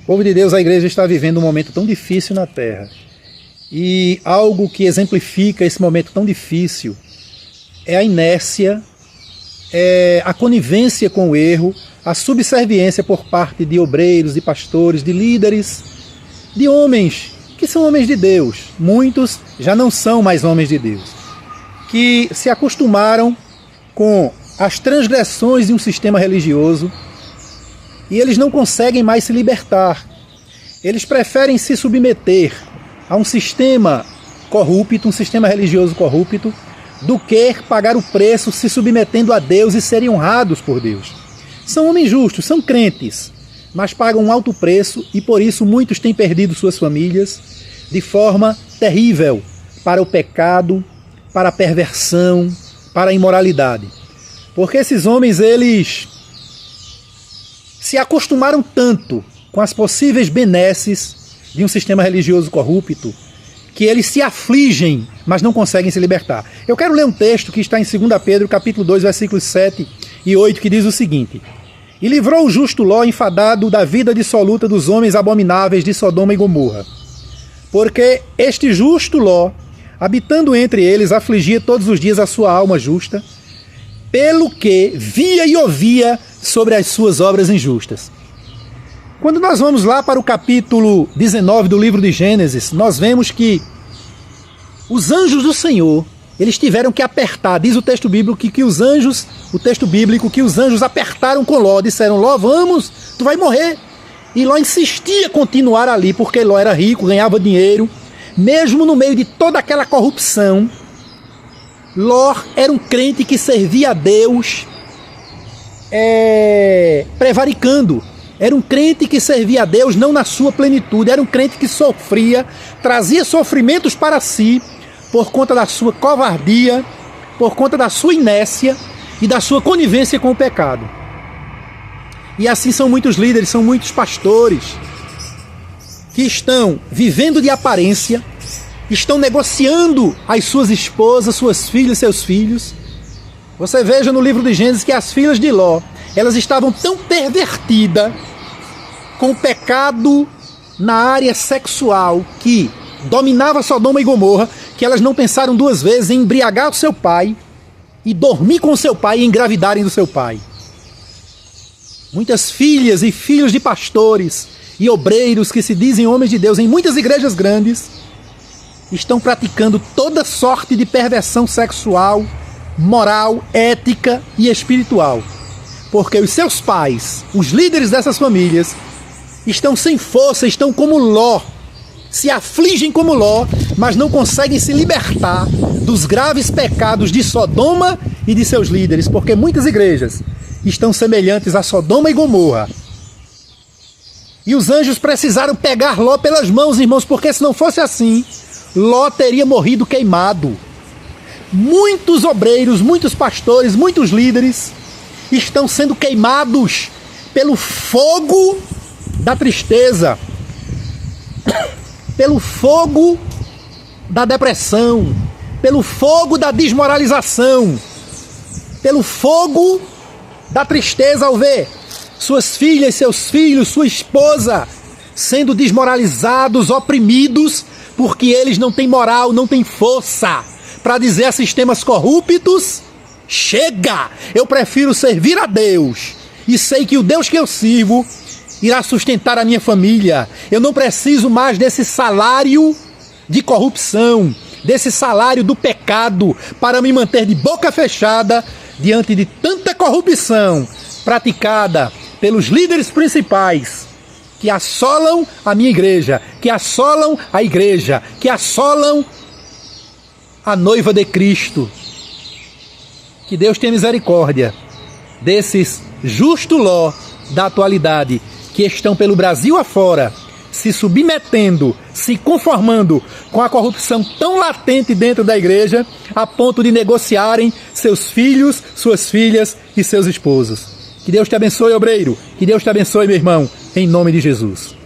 Povo de Deus, a igreja está vivendo um momento tão difícil na terra. E algo que exemplifica esse momento tão difícil é a inércia, é a conivência com o erro, a subserviência por parte de obreiros, de pastores, de líderes, de homens que são homens de Deus. Muitos já não são mais homens de Deus, que se acostumaram com as transgressões de um sistema religioso e eles não conseguem mais se libertar. Eles preferem se submeter a um sistema corrupto, um sistema religioso corrupto, do que pagar o preço se submetendo a Deus e serem honrados por Deus. São homens justos, são crentes, mas pagam um alto preço e por isso muitos têm perdido suas famílias de forma terrível para o pecado, para a perversão, para a imoralidade. Porque esses homens, eles se acostumaram tanto com as possíveis benesses de um sistema religioso corrupto, que eles se afligem, mas não conseguem se libertar. Eu quero ler um texto que está em 2 Pedro, capítulo 2, versículos 7 e 8, que diz o seguinte: E livrou o justo Ló enfadado da vida dissoluta dos homens abomináveis de Sodoma e Gomorra. Porque este justo Ló, habitando entre eles, afligia todos os dias a sua alma justa, pelo que via e ouvia sobre as suas obras injustas. Quando nós vamos lá para o capítulo 19 do livro de Gênesis, nós vemos que os anjos do Senhor, eles tiveram que apertar, diz o texto bíblico que os anjos apertaram com Ló, disseram: Ló, vamos, tu vai morrer. E Ló insistia continuar ali, porque Ló era rico, ganhava dinheiro, mesmo no meio de toda aquela corrupção. Ló era um crente que servia a Deus prevaricando. Era um crente que servia a Deus não na sua plenitude. Era um crente que sofria, trazia sofrimentos para si por conta da sua covardia, por conta da sua inércia e da sua conivência com o pecado. E assim são muitos líderes, são muitos pastores que estão vivendo de aparência, estão negociando as suas esposas, suas filhas, seus filhos. Você veja no livro de Gênesis que as filhas de Ló, elas estavam tão pervertidas com o pecado na área sexual que dominava Sodoma e Gomorra, que elas não pensaram duas vezes em embriagar o seu pai e dormir com o seu pai e engravidarem do seu pai. Muitas filhas e filhos de pastores e obreiros que se dizem homens de Deus em muitas igrejas grandes estão praticando toda sorte de perversão sexual, moral, ética e espiritual. Porque os seus pais, os líderes dessas famílias, estão sem força, estão como Ló, se afligem como Ló, mas não conseguem se libertar dos graves pecados de Sodoma e de seus líderes, porque muitas igrejas estão semelhantes a Sodoma e Gomorra. E os anjos precisaram pegar Ló pelas mãos, irmãos, porque se não fosse assim, Ló teria morrido queimado. Muitos obreiros, muitos pastores, muitos líderes estão sendo queimados pelo fogo da tristeza, pelo fogo da depressão, pelo fogo da desmoralização, pelo fogo da tristeza ao ver suas filhas, seus filhos, sua esposa sendo desmoralizados, oprimidos, porque eles não têm moral, não têm força para dizer a sistemas corruptos: chega, eu prefiro servir a Deus e sei que o Deus que eu sirvo irá sustentar a minha família. Eu não preciso mais desse salário de corrupção, desse salário do pecado para me manter de boca fechada diante de tanta corrupção praticada pelos líderes principais que assolam a minha igreja, que assolam a igreja, que assolam a noiva de Cristo. Que Deus tenha misericórdia desses justos Ló da atualidade que estão pelo Brasil afora se submetendo, se conformando com a corrupção tão latente dentro da igreja, a ponto de negociarem seus filhos, suas filhas e seus esposos. Que Deus te abençoe, obreiro. Que Deus te abençoe, meu irmão, em nome de Jesus.